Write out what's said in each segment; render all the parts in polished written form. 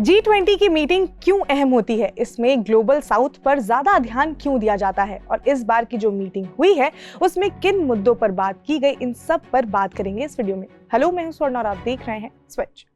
G20 की meeting क्यों अहम होती है, इसमें ग्लोबल साउथ पर ज्यादा ध्यान क्यों दिया जाता है और इस बार की जो मीटिंग हुई है उसमें किन मुद्दों पर बात की गई, इन सब पर बात करेंगे इस वीडियो में। हेलो, मैं हूं स्वर्ण और आप देख रहे हैं स्विच।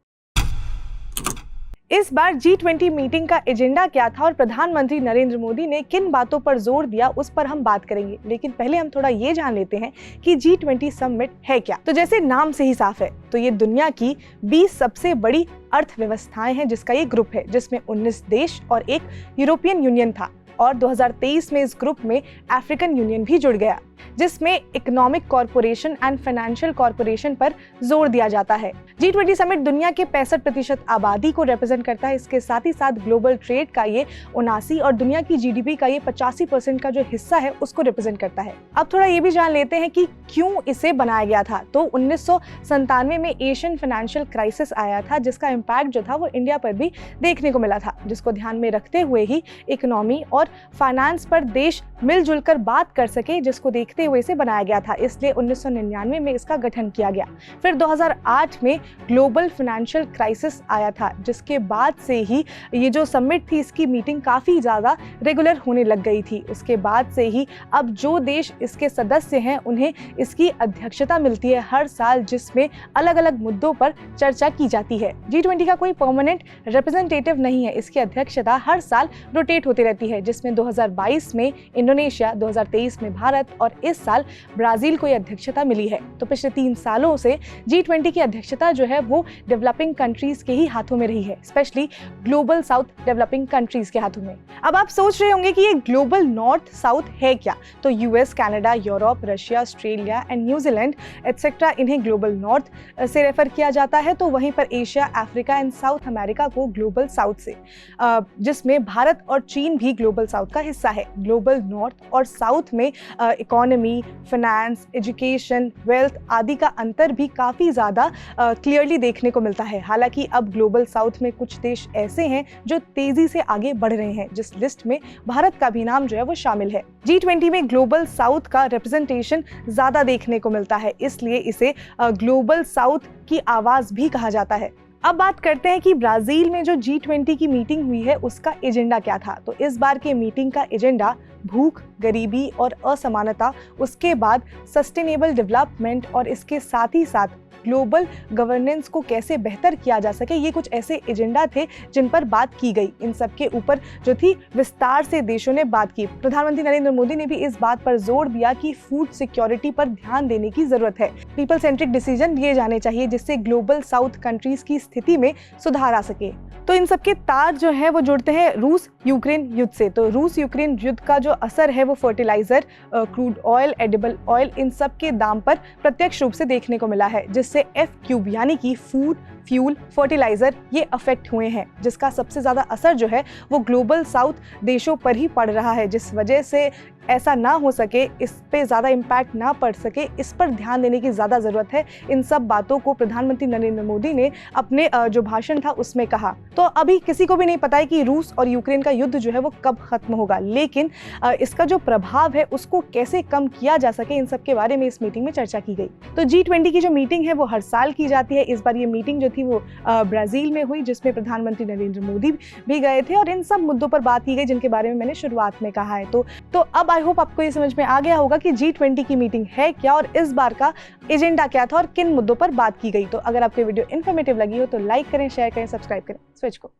इस बार G20 मीटिंग का एजेंडा क्या था और प्रधानमंत्री नरेंद्र मोदी ने किन बातों पर जोर दिया, उस पर हम बात करेंगे। लेकिन पहले हम थोड़ा ये जान लेते हैं कि G20 समिट है क्या। तो जैसे नाम से ही साफ है, तो ये दुनिया की 20 सबसे बड़ी अर्थव्यवस्थाएं हैं जिसका ये ग्रुप है, जिसमें 19 देश और एक यूरोपियन यूनियन था। और 2023 में इस ग्रुप में अफ्रीकन यूनियन भी जुड़ गया, जिसमें economic corporation and financial corporation पर जोर दिया जाता है। G20 समिट दुनिया के 65% आबादी को रिप्रेजेंट करता है। इसके साथ ही साथ ग्लोबल ट्रेड का ये 79 और दुनिया की जीडीपी का ये 85% का जो हिस्सा है उसको रिप्रेजेंट करता है। अब थोड़ा ये भी जान लेते हैं कि क्यों इसे बनाया गया था। तो 1997 में एशियन फाइनेंशियल क्राइसिस आया था, जिसका इम्पैक्ट जो था वो इंडिया पर भी देखने को मिला था, जिसको ध्यान में रखते हुए ही इकोनॉमी और फाइनेंस पर देश मिलजुल कर बात कर सके, जिसको देखते हुए इसे बनाया गया था। इसलिए 1999 में इसका गठन किया गया। फिर 2008 में ग्लोबल फाइनेंशियल क्राइसिस आया था, जिसके बाद से ही ये जो समिट थी इसकी मीटिंग काफ़ी ज़्यादा रेगुलर होने लग गई थी। उसके बाद से ही अब जो देश इसके सदस्य हैं उन्हें इसकी अध्यक्षता मिलती है हर साल, जिसमें अलग अलग मुद्दों पर चर्चा की जाती है। G20 का कोई परमानेंट रिप्रेजेंटेटिव नहीं है। इसकी अध्यक्षता हर साल रोटेट होती रहती है, जिसमें 2022 में इंडोनेशिया, 2023 में भारत और इस साल ब्राजील को यह अध्यक्षता मिली है। तो पिछले 3 सालों से G20 की अध्यक्षता जो है वो डेवलपिंग कंट्रीज के ही हाथों में रही है, specially global south developing countries के हाथों में। अब आप सोच रहे होंगे कि ये ग्लोबल नॉर्थ साउथ है क्या। तो US, Canada, Europe, Russia, Australia and New Zealand etcetera, इन्हें ग्लोबल नॉर्थ से रेफर किया जाता है। तो वहीं पर Asia, Africa and south America को ग्लोबल साउथ से, जिसमें भारत और चीन भी ग्लोबल साउथ का हिस्सा है। ग्लोबल नॉर्थ और साउथ में इकोनॉमी, फाइनेंस, एजुकेशन, वेल्थ आदि का अंतर भी काफ़ी ज़्यादा क्लियरली देखने को मिलता है। हालांकि अब ग्लोबल साउथ में कुछ देश ऐसे हैं जो तेज़ी से आगे बढ़ रहे हैं, जिस लिस्ट में भारत का भी नाम जो है वो शामिल है। G20 में ग्लोबल साउथ का रिप्रेजेंटेशन ज़्यादा देखने को मिलता है, इसलिए इसे ग्लोबल साउथ की आवाज़ भी कहा जाता है। अब बात करते हैं कि ब्राज़ील में जो G20 की मीटिंग हुई है उसका एजेंडा क्या था। तो इस बार के मीटिंग का एजेंडा भूख, गरीबी और असमानता, उसके बाद सस्टेनेबल डेवलपमेंट और इसके साथ ही साथ ग्लोबल गवर्नेंस को कैसे बेहतर किया जा सके, ये कुछ ऐसे एजेंडा थे जिन पर बात की गई। इन सब के ऊपर जो थी विस्तार से देशों ने बात की। प्रधानमंत्री नरेंद्र मोदी ने भी इस बात पर जोर दिया कि फूड सिक्योरिटी पर ध्यान देने की जरूरत है। पीपल सेंट्रिक डिसीजन लिए जाने चाहिए, जिससे ग्लोबल साउथ कंट्रीज की स्थिति में सुधार आ सके। तो इन सबके तार जो है वो जुड़ते हैं रूस यूक्रेन युद्ध से। तो रूस यूक्रेन युद्ध का जो असर है वो fertilizer, crude oil, edible oil, इन सब के दाम पर प्रत्यक्ष रूप से देखने को मिला है, जिससे F³ यानी कि फूड, फ्यूल, फर्टिलाइजर ये अफेक्ट हुए हैं, जिसका सबसे ज़्यादा असर जो है वो ग्लोबल साउथ देशों पर ही पड़ रहा है। जिस वजह से ऐसा ना हो सके, इस पे ज़्यादा इम्पैक्ट ना पड़ सके, इस पर ध्यान देने की ज़्यादा ज़रूरत है। इन सब बातों को प्रधानमंत्री नरेंद्र मोदी ने अपने जो भाषण था उसमें कहा। तो अभी किसी को भी नहीं पता है कि रूस और यूक्रेन का युद्ध जो है वो कब खत्म होगा, लेकिन इसका जो प्रभाव है उसको कैसे कम किया जा सके, इन सब के बारे में इस मीटिंग में चर्चा की गई। तो G20 की जो मीटिंग है वो हर साल की जाती है। इस बार ये मीटिंग जो थी वो ब्राज़ील में हुई, जिसमें प्रधानमंत्री नरेंद्र मोदी भी गए थे और इन सब मुद्दों पर बात की गई जिनके बारे में मैंने शुरुआत में कहा है। तो अब आई होप आपको ये समझ में आ गया होगा कि G20 की मीटिंग है क्या और इस बार का एजेंडा क्या था और किन मुद्दों पर बात की गई। तो अगर आपको वीडियो इन्फॉर्मेटिव लगी हो तो लाइक करें, शेयर करें, सब्सक्राइब करें स्विच को।